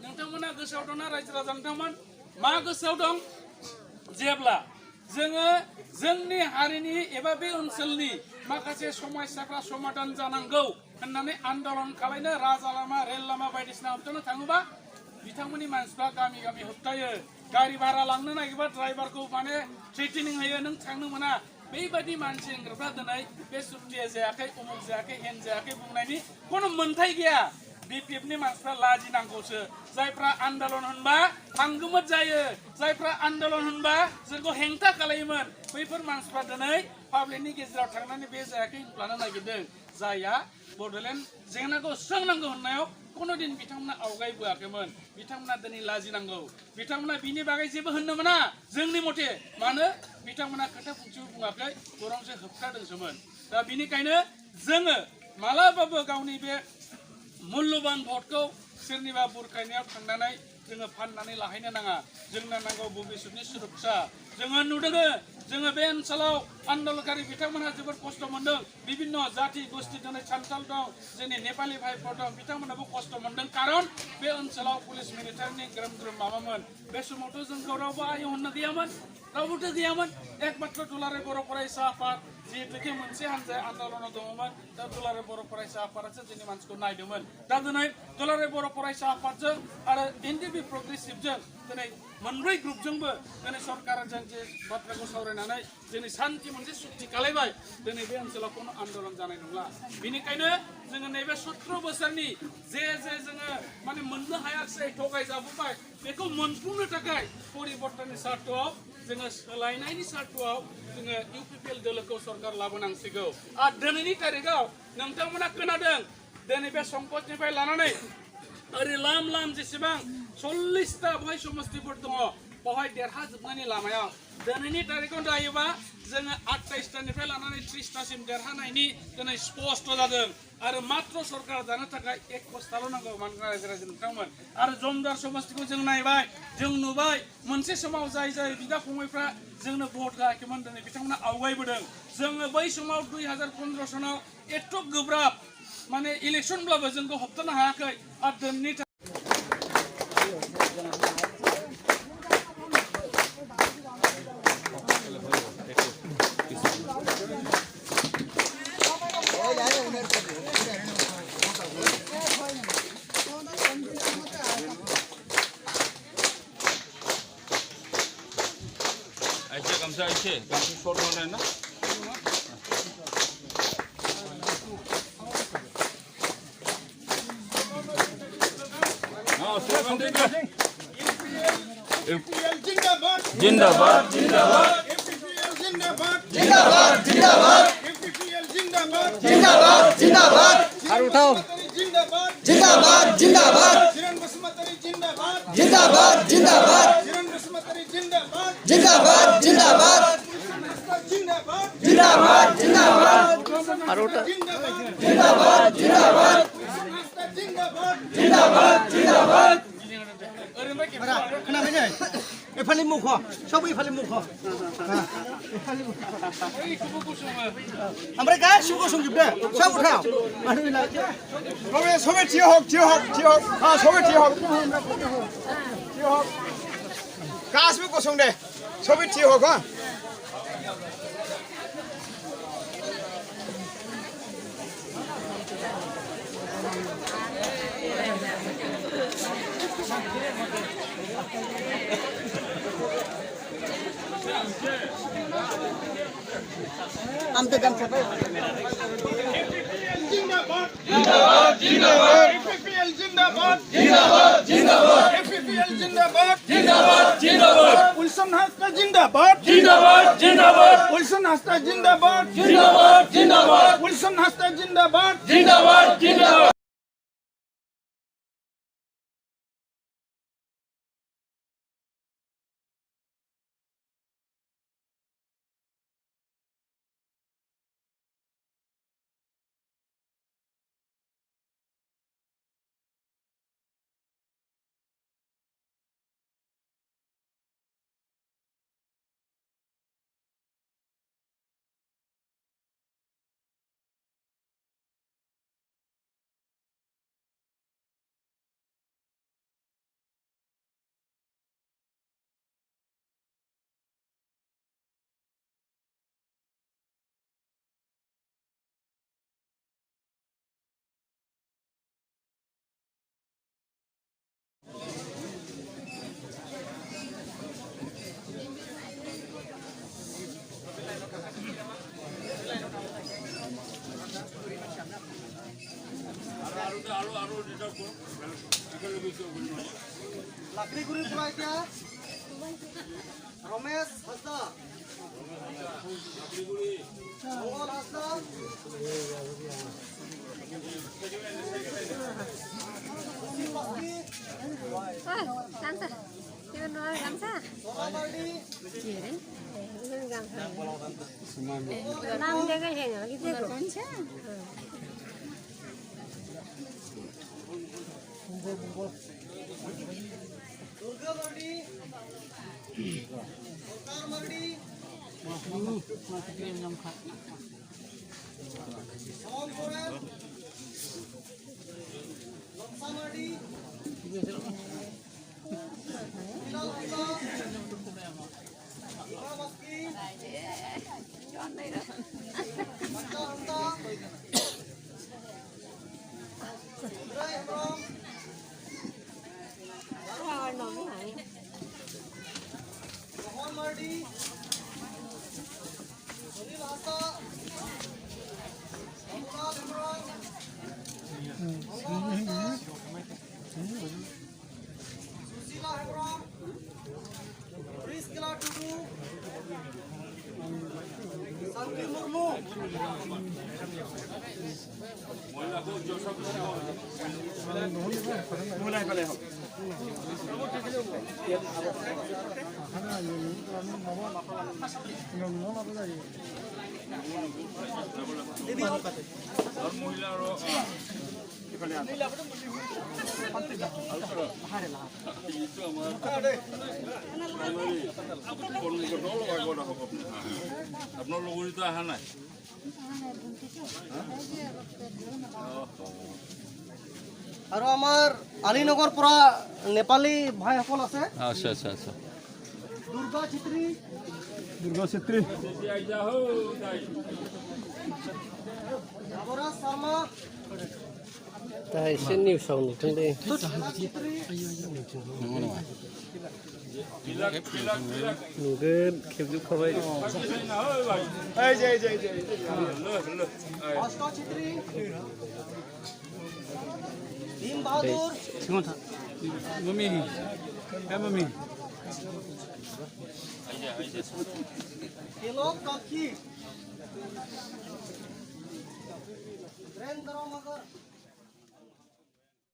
नोंथांमोना गोसोआव दंना रायजो राजा नोंथांमोन मा गोसोआव दं जेब्ला जोङो जोंनि हारिनि एबा बे ओनसोलनि माखासे समस्याफ्रा समाधान जानांगौ होननानै आन्दोलन खालामनो राजा लामा रेल लामा बायदिसिना होबथानो थाङोबा बिथांमोननि मानसिफ्रा गामि गामि होबथायो गारि भारा लांनो नागिरबा ड्राइभारखौ माने थ्रेटिनिं होयो नों थांनो मोना बेबायदि मानसि होंग्राफ्रा दिनै बे सुक्तिया जायाखै उमुक जायाखै हेन जायाखै बुंनायनि कोनो मोन्थाय गैया बिपिएफनि मानसिफ्रा लाजिनांगौसो जायफ्रा आन्दोलन होनबा हांगोमोत जायो जायफ्रा आन्दोलन होनबा जोंखौ हेंथा खालायोमोन बैफोर मानसिफ्रा दिनै पाब्लिकनि गेजेराव थांनानै बे जायाखै होनफ्लानो नागिरदों जायहा बड'लेण्ड जेंनाखौ सुस्रांनांगौ होननायाव कोनो दिन बिथांमोना आवगायबोआखैमोन बिथांमोना दिनै लाजिनांगौ बिथांमोना बिनि बागै जेबो होननो मोना जोंनि मथे मानो बिथांमोना खोथा फंसेबो बुङाखै बरंसो होबथादोंसोमोन दा बिनिखायनो जोङो मालाबाबो गावनि बे मूल्यबान भटखौ सोरनिबा बुरखायनायाव थांनानै जोङो फाननानै लाहैनो नाङा जोंनो नांगौ भबिष्यतनि सुरक्षा जोङो नुदों जोङो बे ओनसोलाव आन्दोलनकारि बिथांमोनहा जोबोद खस्थ' मोनदों बिभिन्न जाति गोष्ठी दिनै सान्थाल दं जोंनि नेपालि भाइफोर दं बिथांमोनाबो खस्थ' मोनदों कारन बे ओनसोलाव पुलिस मिलिटारिनि ग्रोम ग्रोम माबामोन बे समावथ' जोंखौ रावबो आय होननो गैयामोन रावबोथ' गैयामोन एकमात्र दुलाराय बर' फरायसा आफाद जिहेतुके मोनसे हान्जाया आन्दोलनाव दङमोन दा दुलाराय बर' फरायसा आफादासो जोंनि मानसिखौ नायदोंमोन दा दिनै दुलाराय बर' फरायसा आफादजों आरो एनडिपि प्रग्रेसिभजों दिनै मोनब्रै ग्रुपजोंबो दिनै सरकारजों जे बाथ्राखौ सावरायनानै जोंनि सान्थि मोनसे सुक्ति खालामबाय दिनै बे ओनसोलाव कोनो आन्दोलन जानाय नंला बेनिखायनो जोङो नैबे 17 बोसोरनि जे जोङो माने मोननो हायाखै थगायजाबोबाय बेखौ मोनफुंनो थाखाय परिबर्तननि सार्थआव जोङो सोलायनायनि सार्थआव जोङो इउपिपिएल दोलोखौ सरकार लाबोनांसिगौ आरो दिनैनि तारिखआव नोंथांमोना खोनादों दिनै बे संकटनिफ्राय लानानै ओरै लाम लाम जेसेबां 40टा बहाय समस्तिफोर दङ बहाय देरहाजोबनायनि लामायाव दिनैनि तारिखआव नायोबा जोङो 28टानिफ्राय लानानै 30टासिम देरहानायनि दिनै स्पष्ट जादों आरो मात्र सरकार जानो थाखाय 1 बस्थाल' नांगौ मानगोनां रायजो राजा नोंथांमोन आरो जमदार समस्तिखौ जों नायबाय जों नुबाय मोनसे समाव जाय बिदा फंबायफ्रा जोंनो भट होआखैमोन दिनै बिथांमोना आवगायबोदों जोङो बै समाव 2015 सनाव एथ' गोब्राब माने इलेक्शनब्लाबो जोंखौ होबथानो हायाखै आरो दिनैनि ऐसे शॉर्ट होना है ना जिंदाबाद जिंदाबाद जिंदाबाद जिंदाबाद जिंदाबाद जिंदाबाद जिंदाबाद जिंदाबाद हाथ उठाओ जिंदाबाद जिंदाबाद जिंदाबाद जिंदाबाद जिंदाबाद जिंदाबाद जिंदाबाद जिंदाबाद जिंदाबाद जिंदाबाद आरोटा जिंदाबाद जिंदाबाद जिंदाबाद जिंदाबाद खोनाबाय नै एफालि मुख सब एफालि मुख ओमफ्राय गासिबो गसंजोबदो सब उठाव सबे थियो हक हाँ सबे थियो हक गासिबो गसं दे सबे थियो हक हाँ हम तो गम सब जिंदाबाद जिंदाबाद जिंदाबाद एफपीएल जिंदाबाद जिंदाबाद जिंदाबाद एफपीएल जिंदाबाद जिंदाबाद जिंदाबाद विल्सन हस्ता जिंदाबाद जिंदाबाद जिंदाबाद विल्सन हस्ता जिंदाबाद जिंदाबाद जिंदाबाद विल्सन हस्ता जिंदाबाद जिंदाबाद जिंदाबाद लाकड़ीगुड़ी पुराइटिया रमेश हंसदा मंगल Hansda Dansa. Kita nular dansa. सोना Mardi Ciri. Ini dansa. Nam jaga yang lagi jago. Dansa. Durga Mardi सरकार मर्डी सोम सोरेन लम्सा मर्डी बिलाल हंसा इब्रा मस्की बच्चा हंसा Ibrahim Ibrahim Awal nama ni. Mohan Mardi Sunil हासा अमुराल इमरान सुशीला हेम्ब्रम प्रिस्किला टुडू शांति मुर्मू আপনার লোক তো আহা নাই আৰু আমাৰ আলীনগৰ পৰা নেপালী ভাইসকল আছে আচ্ছা আচ্ছা আচ্ছা Durga চিত্ৰী Nawaraj Sharma Tay xin nhiều sầu một trên đây. Durga চিত্ৰী Nụ cái kẹp giúp không vậy. অষ্ট চিত্ৰী ভীম বাহাদুৰ তিলক কাক্ষী বীৰেন্দ্ৰ মগৰ